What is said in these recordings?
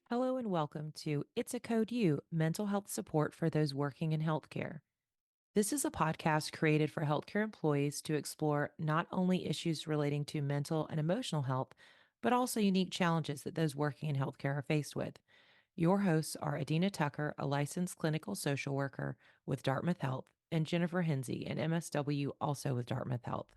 Hello and welcome to It's a Code U, mental health support for those working in healthcare. This is a podcast created for healthcare employees to explore not only issues relating to mental and emotional health, but also unique challenges that those working in healthcare are faced with. Your hosts are Adina Tucker, a licensed clinical social worker with Dartmouth Health, and Jennifer Hinsey, an MSW also with Dartmouth Health.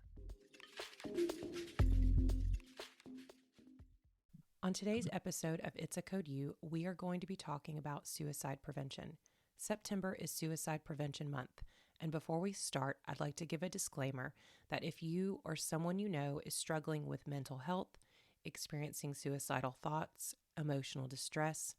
On today's episode of It's a Code U, we are going to be talking about suicide prevention. September is Suicide Prevention Month, and before we start, I'd like to give a disclaimer that if you or someone you know is struggling with mental health, experiencing suicidal thoughts, emotional distress,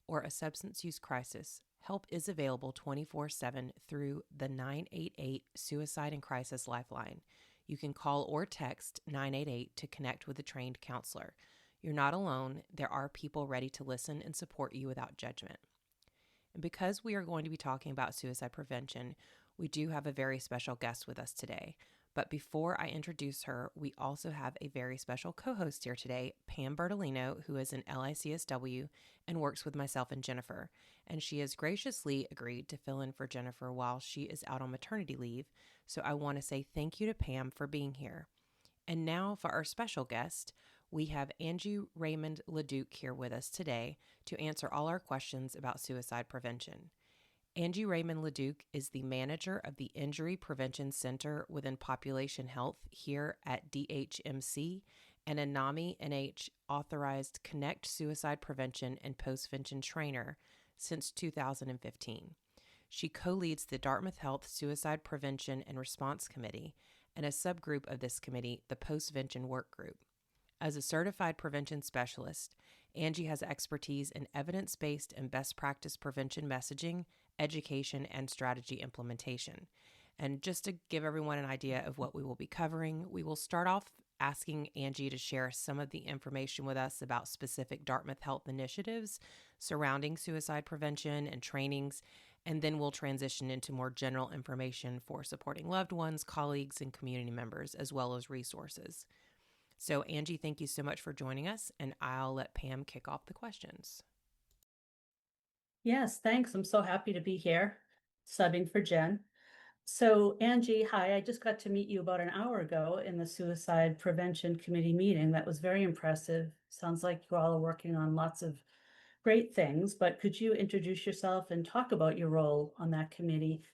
or a substance use crisis, help is available 24/7 through the 988 Suicide and Crisis Lifeline. You can call or text 988 to connect with a trained counselor. You're not alone. There are people ready to listen and support you without judgment. And because we are going to be talking about suicide prevention, we do have a very special guest with us today. But before I introduce her, we also have a very special co-host here today, Pam Bertolino, who is an LICSW and works with myself and Jennifer. And she has graciously agreed to fill in for Jennifer while she is out on maternity leave. So I want to say thank you to Pam for being here. And now for our special guest, we have Angie Raymond Leduc here with us today to answer all our questions about suicide prevention. Angie Raymond Leduc is the manager of the Injury Prevention Center within Population Health here at DHMC and a NAMI NH authorized Connect Suicide Prevention and Postvention trainer since 2015. She co-leads the Dartmouth Health Suicide Prevention and Response Committee and a subgroup of this committee, the Postvention Work Group. As a certified prevention specialist, Angie has expertise in evidence-based and best practice prevention messaging, education, and strategy implementation. And just to give everyone an idea of what we will be covering, we will start off asking Angie to share some of the information with us about specific Dartmouth Health initiatives surrounding suicide prevention and trainings, and then we'll transition into more general information for supporting loved ones, colleagues, and community members, as well as resources. So Angie, thank you so much for joining us, and I'll let Pam kick off the questions. Yes, thanks. I'm so happy to be here, subbing for Jen. So Angie, hi, I just got to meet you about an hour ago in the Suicide Prevention Committee meeting. That was very impressive. Sounds like you all are working on lots of great things, but could you introduce yourself and talk about your role on that committee,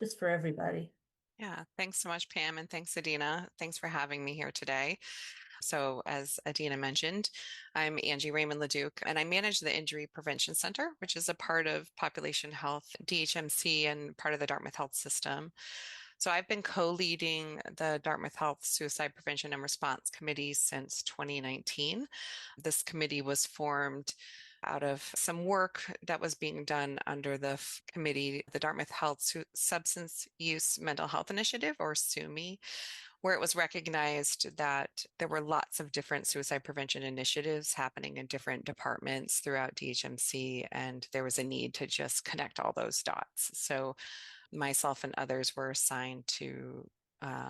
just for everybody? Yeah, thanks so much, Pam, and thanks, Adina. Thanks for having me here today. So as Adina mentioned, I'm Angie Raymond Leduc, and I manage the Injury Prevention Center, which is a part of Population Health, DHMC, and part of the Dartmouth Health system. So I've been co-leading the Dartmouth Health Suicide Prevention and Response Committee since 2019. This committee was formed out of some work that was being done under the committee, the Dartmouth Health Substance Use Mental Health Initiative, or SUMI, where it was recognized that there were lots of different suicide prevention initiatives happening in different departments throughout DHMC, and there was a need to just connect all those dots. So myself and others were assigned to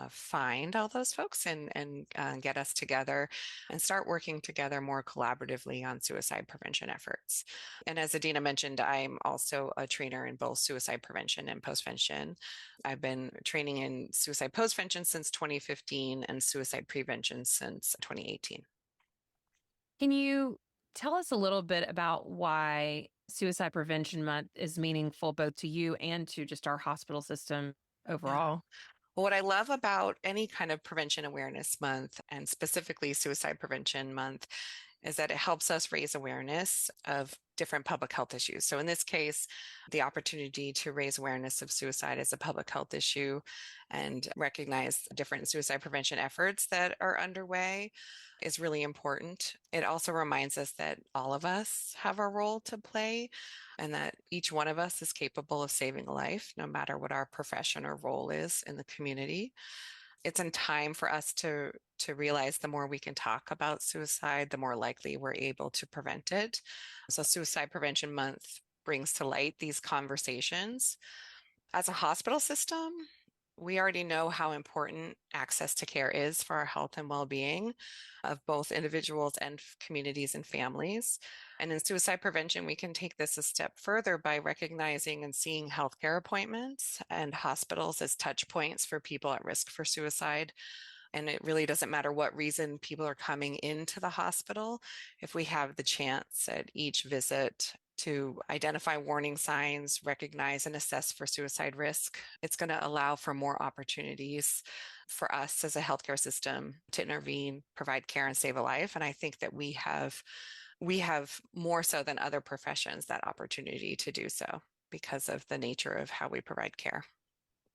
find all those folks and get us together and start working together more collaboratively on suicide prevention efforts. And as Adina mentioned, I'm also a trainer in both suicide prevention and postvention. I've been training in suicide postvention since 2015 and suicide prevention since 2018. Can you tell us a little bit about why Suicide Prevention Month is meaningful both to you and to just our hospital system overall? Yeah. What I love about any kind of prevention awareness month, and specifically suicide prevention month, is that it helps us raise awareness of different public health issues. So in this case, the opportunity to raise awareness of suicide as a public health issue and recognize different suicide prevention efforts that are underway is really important. It also reminds us that all of us have a role to play and that each one of us is capable of saving a life, no matter what our profession or role is in the community. It's in time for us to realize the more we can talk about suicide, the more likely we're able to prevent it. So Suicide Prevention Month brings to light these conversations. As a hospital system, We already know how important access to care is for our health and well-being of both individuals and communities and families. And in suicide prevention, we can take this a step further by recognizing and seeing healthcare appointments and hospitals as touch points for people at risk for suicide. And it really doesn't matter what reason people are coming into the hospital. If we have the chance at each visit to identify warning signs, recognize and assess for suicide risk, it's going to allow for more opportunities for us as a healthcare system to intervene, provide care, and save a life. And I think that we have more so than other professions that opportunity to do so because of the nature of how we provide care.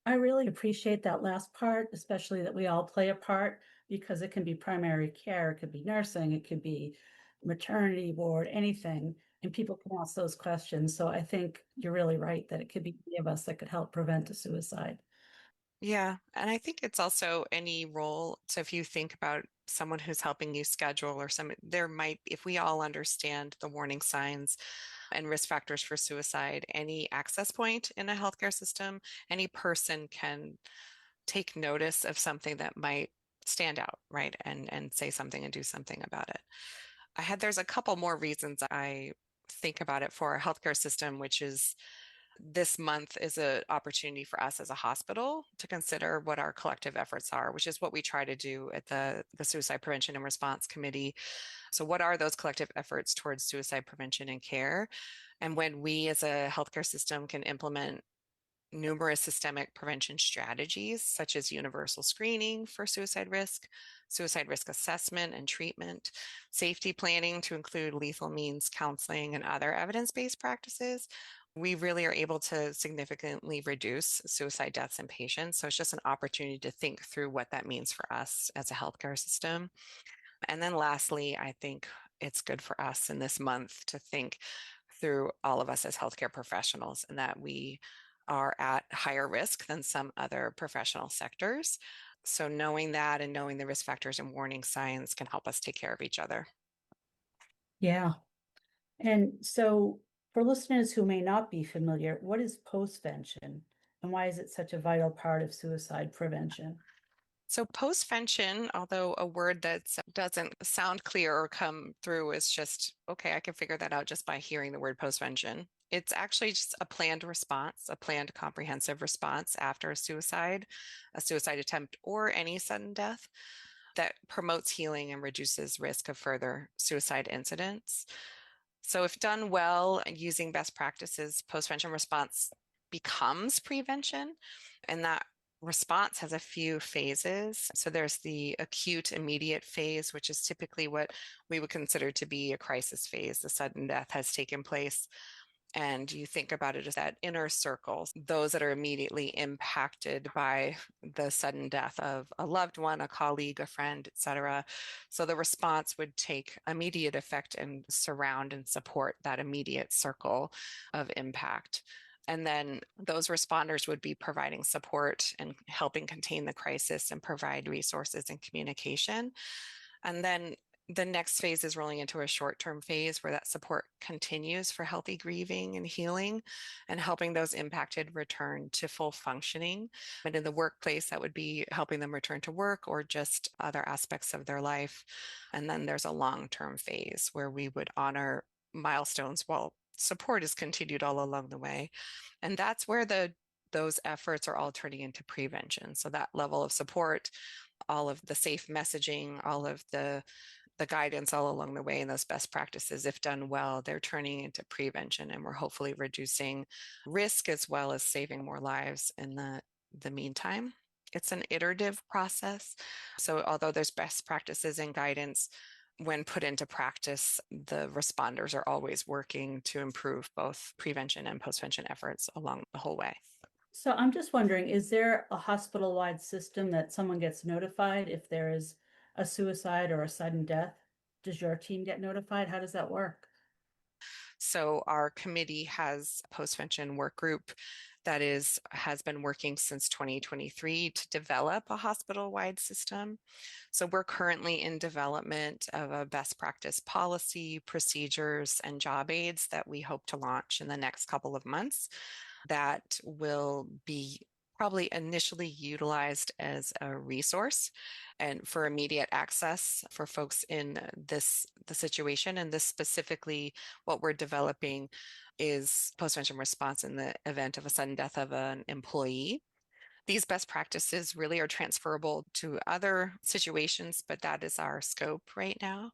I really appreciate that last part, especially that we all play a part because it can be primary care, it could be nursing, it could be maternity ward, anything, and people can ask those questions. So I think you're really right that it could be any of us that could help prevent a suicide. Yeah, and I think it's also any role. So if you think about someone who's helping you schedule or some, there might, if we all understand the warning signs and risk factors for suicide, any access point in a healthcare system, any person can take notice of something that might stand out, right? And say something and do something about it. There's a couple more reasons I think about it for our healthcare system, which is this month is an opportunity for us as a hospital to consider what our collective efforts are, which is what we try to do at the Suicide Prevention and Response Committee. So, what are those collective efforts towards suicide prevention and care? And when we as a healthcare system can implement numerous systemic prevention strategies, such as universal screening for suicide risk assessment and treatment, safety planning to include lethal means counseling, and other evidence based practices, we really are able to significantly reduce suicide deaths in patients. So it's just an opportunity to think through what that means for us as a healthcare system. And then lastly, I think it's good for us in this month to think through all of us as healthcare professionals and that we are at higher risk than some other professional sectors. So knowing that and knowing the risk factors and warning signs can help us take care of each other. Yeah. And so for listeners who may not be familiar, what is postvention and why is it such a vital part of suicide prevention? So postvention, although a word that doesn't sound clear or come through is just, okay, I can figure that out just by hearing the word postvention. It's actually just a planned response, a planned comprehensive response after a suicide attempt, or any sudden death that promotes healing and reduces risk of further suicide incidents. So if done well and using best practices, postvention response becomes prevention, and that response has a few phases. So there's the acute immediate phase, which is typically what we would consider to be a crisis phase. The sudden death has taken place. And you think about it as that inner circle, those that are immediately impacted by the sudden death of a loved one, a colleague, a friend, etc. So the response would take immediate effect and surround and support that immediate circle of impact. And then those responders would be providing support and helping contain the crisis and provide resources and communication. And then the next phase is rolling into a short-term phase where that support continues for healthy grieving and healing and helping those impacted return to full functioning. And in the workplace, that would be helping them return to work or just other aspects of their life. And then there's a long-term phase where we would honor milestones while support is continued all along the way. And that's where those efforts are all turning into prevention. So that level of support, all of the safe messaging, all of the guidance all along the way and those best practices, if done well, they're turning into prevention and we're hopefully reducing risk as well as saving more lives in the meantime. It's an iterative process. So although there's best practices and guidance, when put into practice, the responders are always working to improve both prevention and postvention efforts along the whole way. So I'm just wondering, is there a hospital-wide system that someone gets notified if there is a suicide or a sudden death? Does your team get notified? How does that work? So our committee has a postvention work group that has been working since 2023 to develop a hospital-wide system. So we're currently in development of a best practice policy, procedures, and job aids that we hope to launch in the next couple of months that will be probably initially utilized as a resource and for immediate access for folks in the situation. And this specifically, what we're developing is postvention response in the event of a sudden death of an employee. These best practices really are transferable to other situations, but that is our scope right now.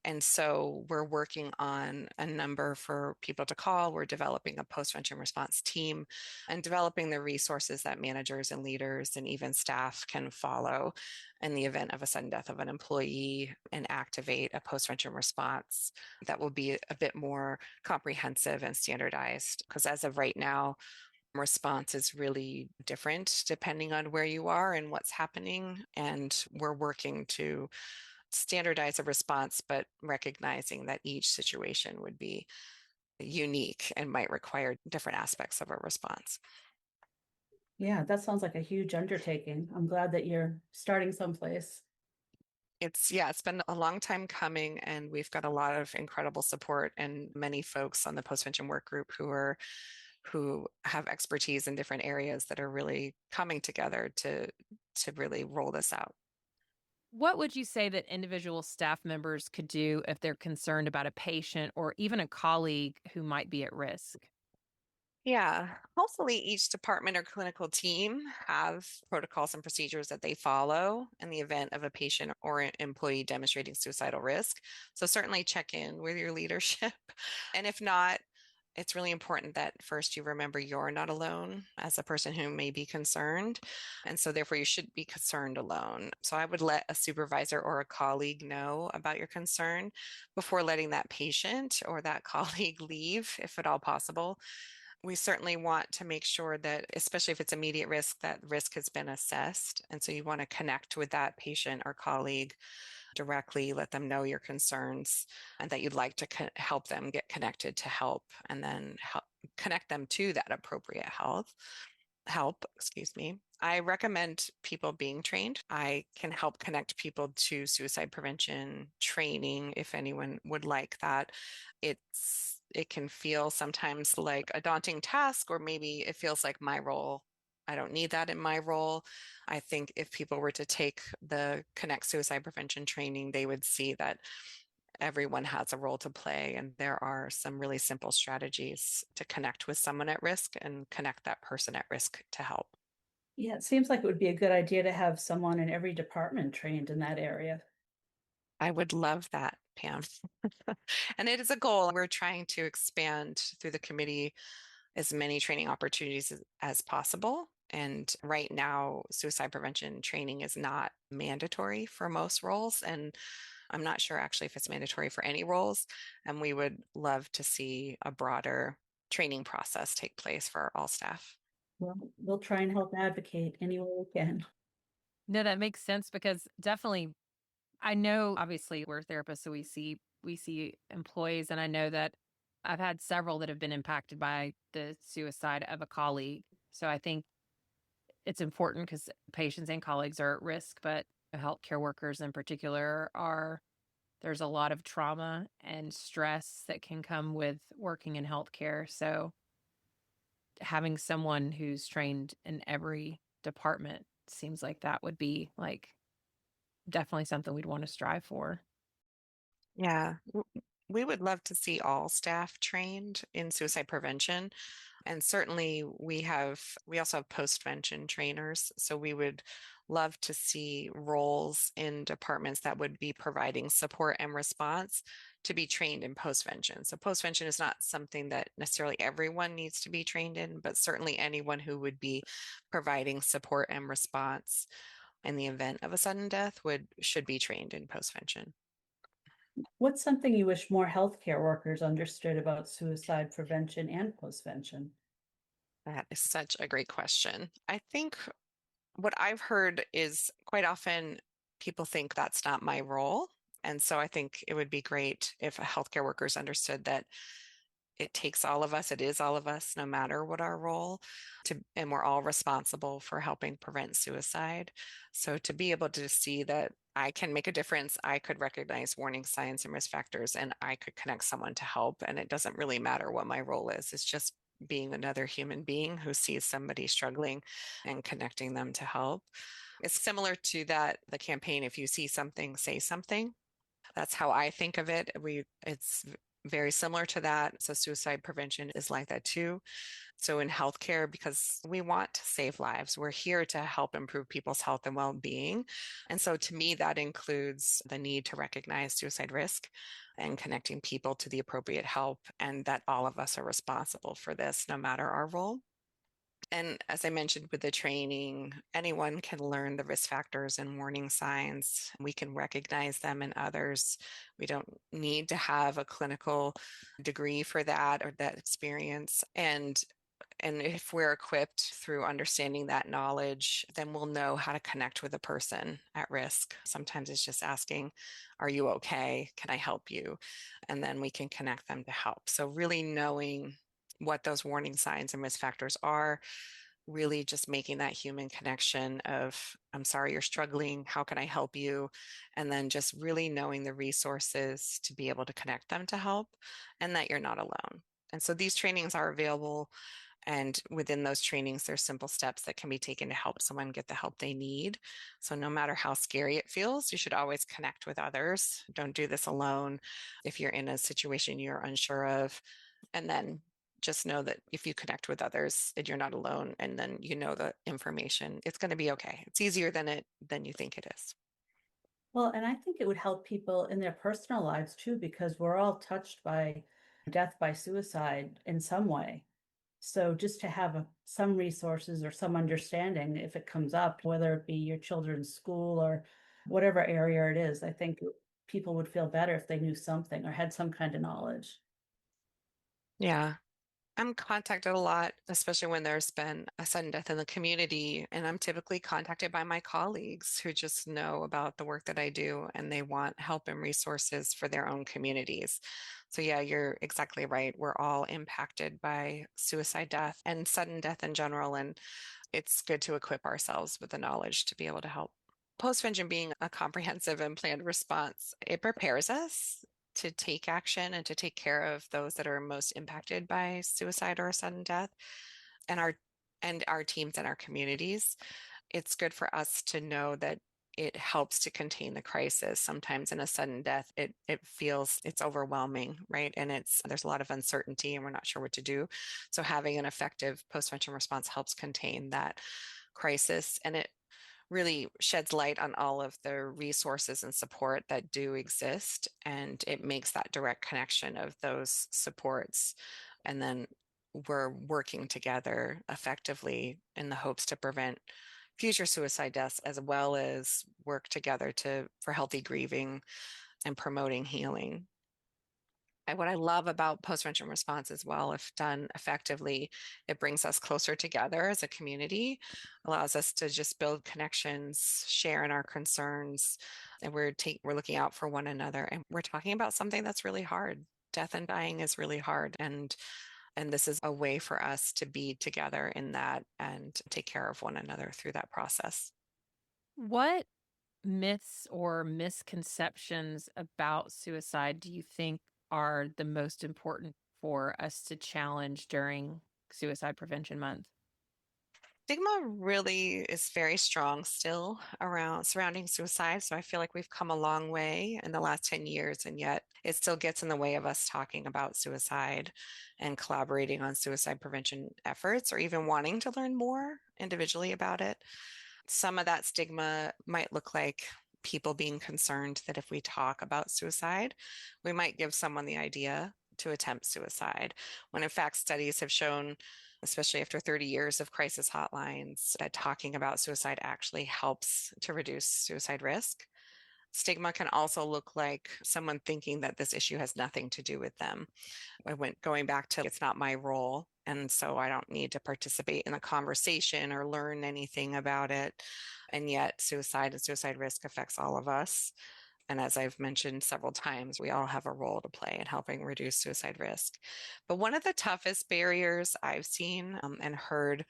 And so we're working on a number for people to call. We're developing a postvention response team and developing the resources that managers and leaders and even staff can follow in the event of a sudden death of an employee and activate a postvention response that will be a bit more comprehensive and standardized. Because as of right now, response is really different depending on where you are and what's happening. And we're working to standardize a response, but recognizing that each situation would be unique and might require different aspects of a response. Yeah, that sounds like a huge undertaking. I'm glad that you're starting someplace. It's been a long time coming, and we've got a lot of incredible support and many folks on the postvention work group who have expertise in different areas that are really coming together to really roll this out. What would you say that individual staff members could do if they're concerned about a patient or even a colleague who might be at risk? Yeah, hopefully each department or clinical team have protocols and procedures that they follow in the event of a patient or an employee demonstrating suicidal risk. So certainly check in with your leadership. And if not, it's really important that first you remember you're not alone as a person who may be concerned. And so therefore you should be concerned alone. So I would let a supervisor or a colleague know about your concern before letting that patient or that colleague leave, if at all possible. We certainly want to make sure that, especially if it's immediate risk, that risk has been assessed. And so you want to connect with that patient or colleague directly, let them know your concerns and that you'd like to help them get connected to help, and then connect them to that appropriate help, excuse me. I recommend people being trained. I can help connect people to suicide prevention training if anyone would like that. It can feel sometimes like a daunting task, or maybe it feels like my role. I don't need that in my role. I think if people were to take the Connect Suicide Prevention training, they would see that everyone has a role to play, and there are some really simple strategies to connect with someone at risk and connect that person at risk to help. Yeah, it seems like it would be a good idea to have someone in every department trained in that area. I would love that, Pam. And it is a goal. We're trying to expand through the committee as many training opportunities as possible. And right now, suicide prevention training is not mandatory for most roles. And I'm not sure actually if it's mandatory for any roles. And we would love to see a broader training process take place for all staff. Well, we'll try and help advocate any way we can. No, that makes sense because definitely I know obviously we're therapists, so we see employees, and I know that I've had several that have been impacted by the suicide of a colleague. So I think it's important because patients and colleagues are at risk, but healthcare workers in particular are there's a lot of trauma and stress that can come with working in healthcare. So having someone who's trained in every department seems like that would be like definitely something we'd want to strive for. Yeah, we would love to see all staff trained in suicide prevention. And certainly we also have postvention trainers. So we would love to see roles in departments that would be providing support and response to be trained in postvention. So postvention is not something that necessarily everyone needs to be trained in, but certainly anyone who would be providing support and response in the event of a sudden death should be trained in postvention. What's something you wish more healthcare workers understood about suicide prevention and postvention? That is such a great question. I think what I've heard is quite often people think that's not my role. And so I think it would be great if healthcare workers understood that it takes all of us, it is all of us, no matter what our role, and we're all responsible for helping prevent suicide. So to be able to see that I can make a difference, I could recognize warning signs and risk factors, and I could connect someone to help. And it doesn't really matter what my role is. It's just being another human being who sees somebody struggling and connecting them to help. It's similar to the campaign, if you see something, say something. That's how I think of it. It's very similar to that. So suicide prevention is like that too. So in healthcare, because we want to save lives, we're here to help improve people's health and well-being. And so to me, that includes the need to recognize suicide risk and connecting people to the appropriate help, and that all of us are responsible for this, no matter our role. And as I mentioned with the training, anyone can learn the risk factors and warning signs. We can recognize them in others. We don't need to have a clinical degree for that or that experience. And if we're equipped through understanding that knowledge, then we'll know how to connect with a person at risk. Sometimes it's just asking, are you okay? Can I help you? And then we can connect them to help. So really knowing what those warning signs and risk factors are, really just making that human connection of, I'm sorry you're struggling, how can I help you? And then just really knowing the resources to be able to connect them to help, and that you're not alone. And so these trainings are available. And within those trainings, there's simple steps that can be taken to help someone get the help they need. So no matter how scary it feels, you should always connect with others. Don't do this alone. If you're in a situation you're unsure of, and then just know that if you connect with others, you're not alone, and then you know the information, it's going to be okay. It's easier than you think it is. Well, and I think it would help people in their personal lives too, because we're all touched by death by suicide in some way. So just to have some resources or some understanding if it comes up, whether it be your children's school or whatever area it is, I think people would feel better if they knew something or had some kind of knowledge. Yeah. I'm contacted a lot, especially when there's been a sudden death in the community. And I'm typically contacted by my colleagues who just know about the work that I do and they want help and resources for their own communities. So, yeah, you're exactly right. We're all impacted by suicide death and sudden death in general. And it's good to equip ourselves with the knowledge to be able to help. Postvention being a comprehensive and planned response, it prepares us to take action and to take care of those that are most impacted by suicide or sudden death, and our teams and our communities. It's good for us to know that it helps to contain the crisis. Sometimes in a sudden death, it feels it's overwhelming, right? And there's a lot of uncertainty and we're not sure what to do. So having an effective postvention response helps contain that crisis, and it really sheds light on all of the resources and support that do exist. And it makes that direct connection of those supports. And then we're working together effectively in the hopes to prevent future suicide deaths, as well as work together for healthy grieving and promoting healing. And what I love about postvention response as well, if done effectively, it brings us closer together as a community, allows us to just build connections, share in our concerns, and we're looking out for one another. And we're talking about something that's really hard. Death and dying is really hard. And this is a way for us to be together in that and take care of one another through that process. What myths or misconceptions about suicide do you think are the most important for us to challenge during Suicide Prevention Month? Stigma really is very strong still around surrounding suicide. So I feel like we've come a long way in the last 10 years, and yet it still gets in the way of us talking about suicide and collaborating on suicide prevention efforts, or even wanting to learn more individually about it. Some of that stigma might look like people being concerned that if we talk about suicide, we might give someone the idea to attempt suicide, when in fact studies have shown, especially after 30 years of crisis hotlines, that talking about suicide actually helps to reduce suicide risk. Stigma can also look like someone thinking that this issue has nothing to do with them. Going back to, it's not my role, and so I don't need to participate in a conversation or learn anything about it. And yet suicide and suicide risk affects all of us. And as I've mentioned several times, we all have a role to play in helping reduce suicide risk. But one of the toughest barriers I've seen and heard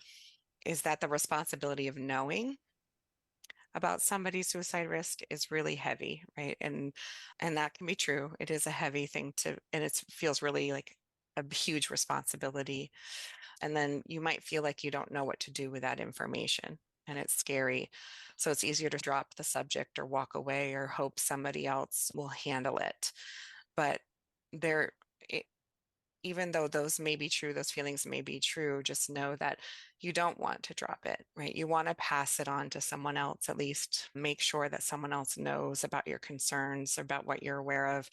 is that the responsibility of knowing about somebody's suicide risk is really heavy, right? And that can be true. It is a heavy thing and it feels really like a huge responsibility. and then you might feel like you don't know what to do with that information, and it's scary. So it's easier to drop the subject or walk away or hope somebody else will handle it. But there, even though those may be true, those feelings may be true, just know that you don't want to drop it, right? You want to pass it on to someone else, at least make sure that someone else knows about your concerns, about what you're aware of,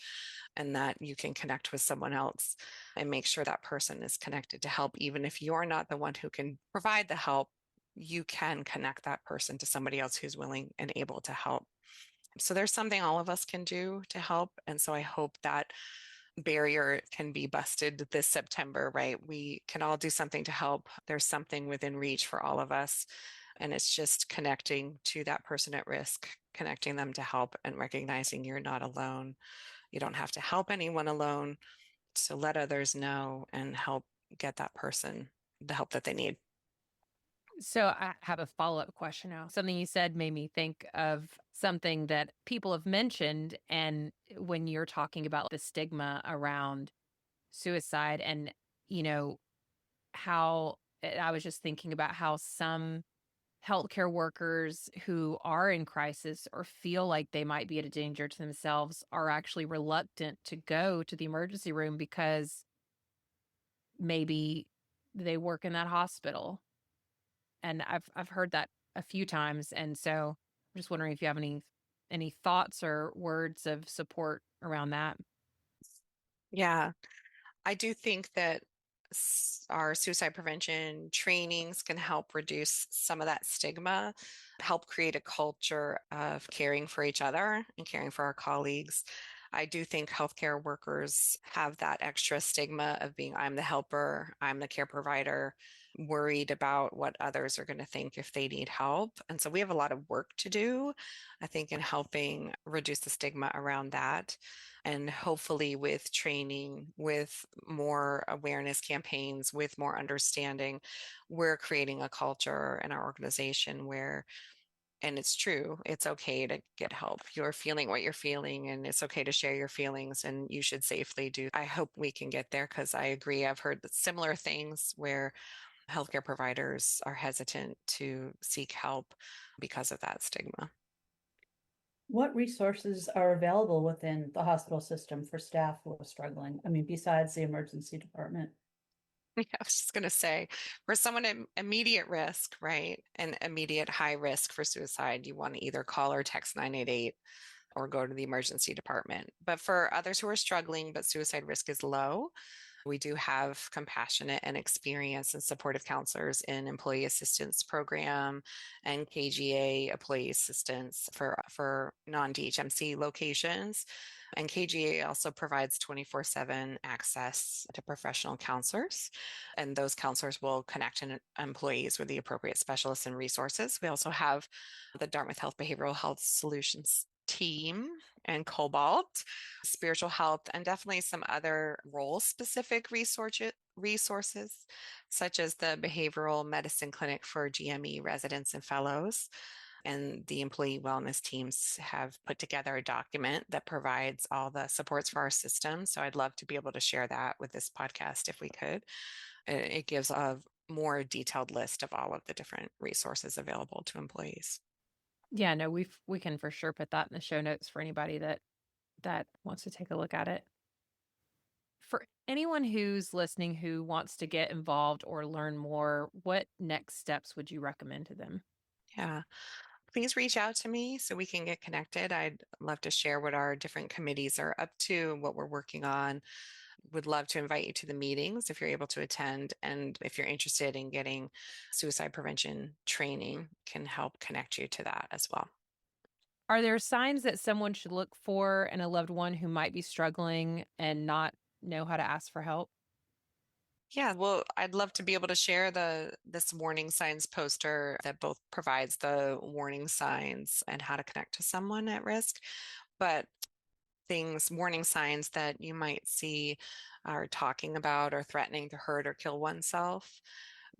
and that you can connect with someone else and make sure that person is connected to help. Even if you're not the one who can provide the help, you can connect that person to somebody else who's willing and able to help. So there's something all of us can do to help. And so I hope that barrier can be busted this September, right? We can all do something to help. There's something within reach for all of us. And it's just connecting to that person at risk, connecting them to help, and recognizing you're not alone. You don't have to help anyone alone. So let others know and help get that person the help that they need. So I have a follow-up question now. Something you said made me think of something that people have mentioned. And when you're talking about the stigma around suicide and, you know, how I was just thinking about how some healthcare workers who are in crisis or feel like they might be at a danger to themselves are actually reluctant to go to the emergency room because maybe they work in that hospital. And I've heard that a few times, and so I'm just wondering if you have any thoughts or words of support around that. Yeah. I do think that our suicide prevention trainings can help reduce some of that stigma, help create a culture of caring for each other and caring for our colleagues. I do think healthcare workers have that extra stigma of being, I'm the helper, I'm the care provider, worried about what others are going to think if they need help. And so we have a lot of work to do, I think, in helping reduce the stigma around that. And hopefully, with training, with more awareness campaigns, with more understanding, we're creating a culture in our organization where, and it's true, it's okay to get help. You're feeling what you're feeling, and it's okay to share your feelings, and you should safely do. I hope we can get there, because I agree. I've heard similar things where healthcare providers are hesitant to seek help because of that stigma. What resources are available within the hospital system for staff who are struggling? I mean, besides the emergency department? Yeah, I was just going to say, for someone at immediate risk, right, and immediate high risk for suicide, you want to either call or text 988 or go to the emergency department. But for others who are struggling, but suicide risk is low, we do have compassionate and experienced and supportive counselors in employee assistance program and KGA employee assistance for non-DHMC locations. And KGA also provides 24/7 access to professional counselors. And those counselors will connect employees with the appropriate specialists and resources. We also have the Dartmouth Health Behavioral Health Solutions team and Cobalt, spiritual health, and definitely some other role specific resources, such as the Behavioral Medicine Clinic for GME residents and fellows. And the employee wellness teams have put together a document that provides all the supports for our system. So I'd love to be able to share that with this podcast if we could. It gives a more detailed list of all of the different resources available to employees. Yeah, no, we can for sure put that in the show notes for anybody that wants to take a look at it. For anyone who's listening who wants to get involved or learn more, what next steps would you recommend to them? Yeah. Please reach out to me so we can get connected. I'd love to share what our different committees are up to, what we're working on. Would love to invite you to the meetings if you're able to attend. And if you're interested in getting suicide prevention training, can help connect you to that as well. Are there signs that someone should look for in a loved one who might be struggling and not know how to ask for help? Yeah, well, I'd love to be able to share this warning signs poster that both provides the warning signs and how to connect to someone at risk. But warning signs that you might see are talking about or threatening to hurt or kill oneself,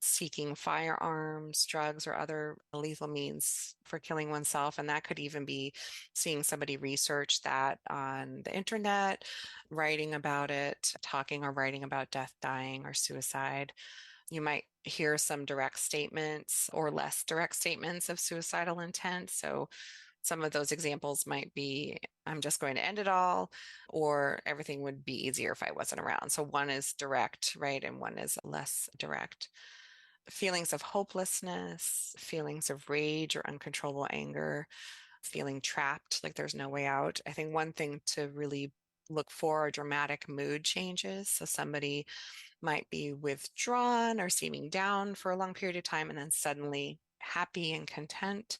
seeking firearms, drugs, or other lethal means for killing oneself. And that could even be seeing somebody research that on the internet, writing about it, talking or writing about death, dying, or suicide. You might hear some direct statements or less direct statements of suicidal intent. So some of those examples might be, I'm just going to end it all, or everything would be easier if I wasn't around. So one is direct, right? And one is less direct. Feelings of hopelessness, feelings of rage or uncontrollable anger, feeling trapped, like there's no way out. I think one thing to really look for are dramatic mood changes. So somebody might be withdrawn or seeming down for a long period of time and then suddenly happy and content,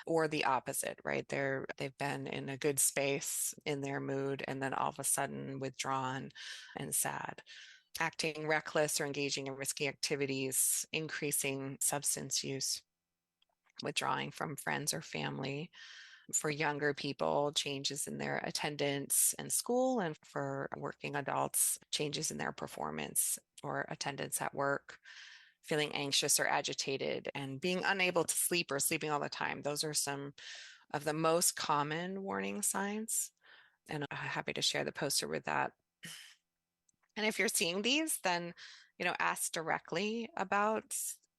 or the opposite, right? They've been in a good space in their mood and then all of a sudden withdrawn and sad. Acting reckless or engaging in risky activities, increasing substance use, withdrawing from friends or family. For younger people, changes in their attendance in school, and for working adults, changes in their performance or attendance at work. Feeling anxious or agitated and being unable to sleep or sleeping all the time. Those are some of the most common warning signs. And I'm happy to share the poster with that. And if you're seeing these, then, ask directly about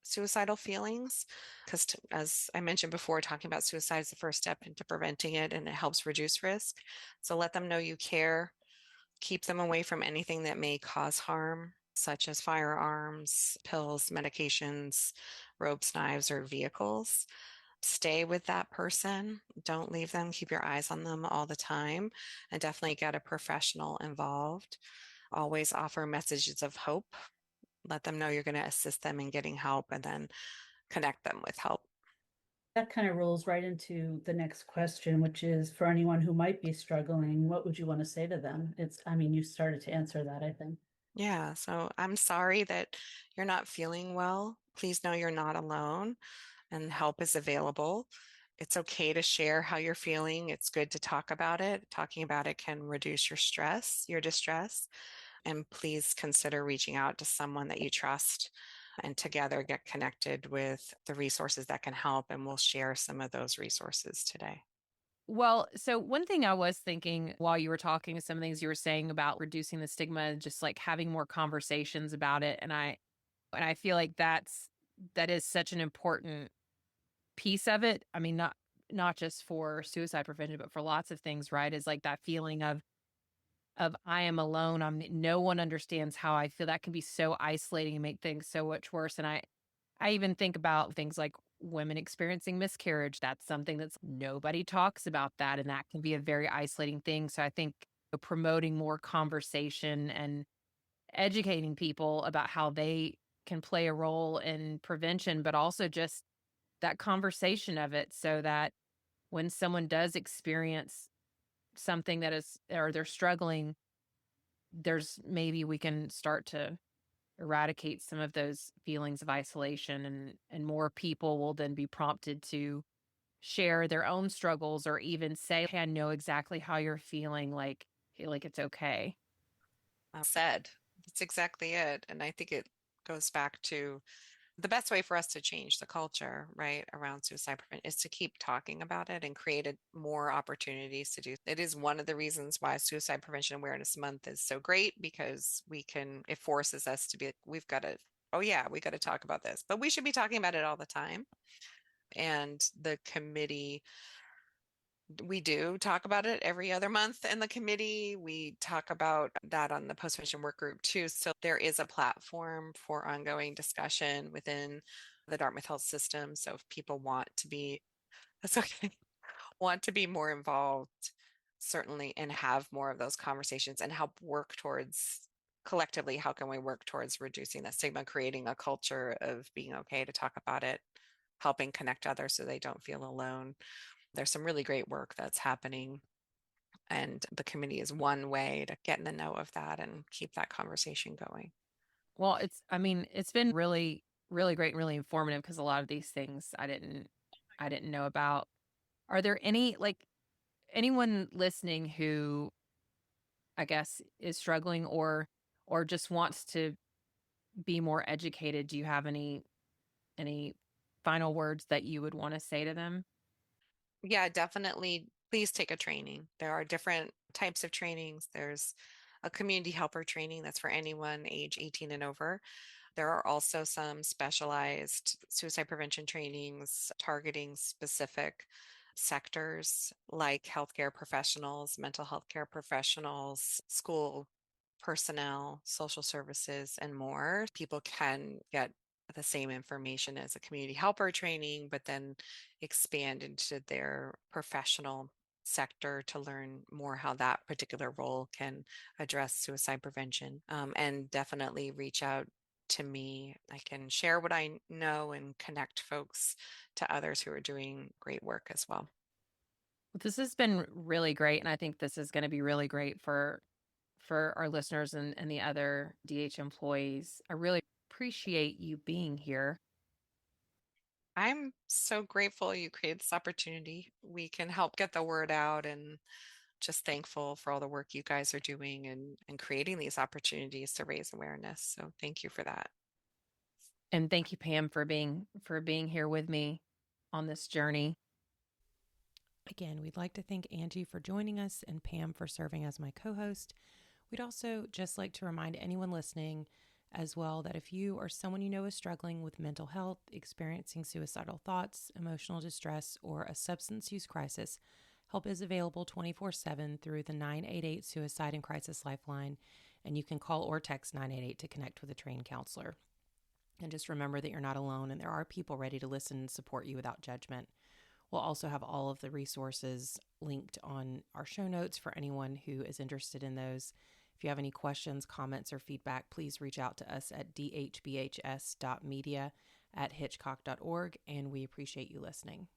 suicidal feelings, because as I mentioned before, talking about suicide is the first step into preventing it, and it helps reduce risk. So let them know you care. Keep them away from anything that may cause harm, such as firearms, pills, medications, ropes, knives, or vehicles. Stay with that person. Don't leave them. Keep your eyes on them all the time, and definitely get a professional involved. Always offer messages of hope. Let them know you're going to assist them in getting help, and then connect them with help. That kind of rolls right into the next question, which is for anyone who might be struggling, what would you want to say to them? You started to answer that, I think. Yeah, so I'm sorry that you're not feeling well. Please know you're not alone and help is available. It's okay to share how you're feeling. It's good to talk about it. Talking about it can reduce your distress. And please consider reaching out to someone that you trust, and together get connected with the resources that can help. And we'll share some of those resources today. Well, so one thing I was thinking while you were talking, some things you were saying about reducing the stigma, just like having more conversations about it. And I feel like that is such an important piece of it. I mean, not just for suicide prevention, but for lots of things, right? Is like that feeling of I am alone. No one understands how I feel. That can be so isolating and make things so much worse. And I even think about things like women experiencing miscarriage. That's something that's nobody talks about that. And that can be a very isolating thing. So I think promoting more conversation and educating people about how they can play a role in prevention, but also just that conversation of it so that when someone does experience something that is, or they're struggling, there's maybe we can start to eradicate some of those feelings of isolation, and more people will then be prompted to share their own struggles or even say, "Hey, I know exactly how you're feeling, like it's okay." Said, that's exactly it. And I think it goes back to the best way for us to change the culture, right, around suicide prevention is to keep talking about it and create more opportunities to do. It is one of the reasons why Suicide Prevention Awareness Month is so great, because it forces us to be like, oh yeah, we got to talk about this, but we should be talking about it all the time. And the committee, we do talk about it every other month in the committee. We talk about that on the Postvention work group too. So there is a platform for ongoing discussion within the Dartmouth Health system. So if people that's okay, want to be more involved, certainly, and have more of those conversations and help work towards collectively, how can we work towards reducing that stigma, creating a culture of being okay to talk about it, helping connect others so they don't feel alone. There's some really great work that's happening, and the committee is one way to get in the know of that and keep that conversation going. Well, it's been really, really great and really informative because a lot of these things I didn't know about. Are there any, like, anyone listening who I guess is struggling or just wants to be more educated? Do you have any final words that you would want to say to them? Yeah, definitely. Please take a training. There are different types of trainings. There's a community helper training that's for anyone age 18 and over. There are also some specialized suicide prevention trainings targeting specific sectors like healthcare professionals, mental health care professionals, school personnel, social services, and more. People can get the same information as a community helper training, but then expand into their professional sector to learn more how that particular role can address suicide prevention. And definitely reach out to me. I can share what I know and connect folks to others who are doing great work as well. This has been really great, and I think this is going to be really great for our listeners and the other DH employees. I really appreciate you being here. I'm so grateful you created this opportunity. We can help get the word out, and just thankful for all the work you guys are doing and creating these opportunities to raise awareness. So thank you for that. And thank you, Pam, for being here with me on this journey. Again, we'd like to thank Angie for joining us and Pam for serving as my co-host. We'd also just like to remind anyone listening as well that if you or someone you know is struggling with mental health, experiencing suicidal thoughts, emotional distress, or a substance use crisis, help is available 24/7 through the 988 Suicide and Crisis Lifeline, and you can call or text 988 to connect with a trained counselor. And just remember that you're not alone, and there are people ready to listen and support you without judgment. We'll also have all of the resources linked on our show notes for anyone who is interested in those. If you have any questions, comments, or feedback, please reach out to us at dhbhs.media@hitchcock.org, and we appreciate you listening.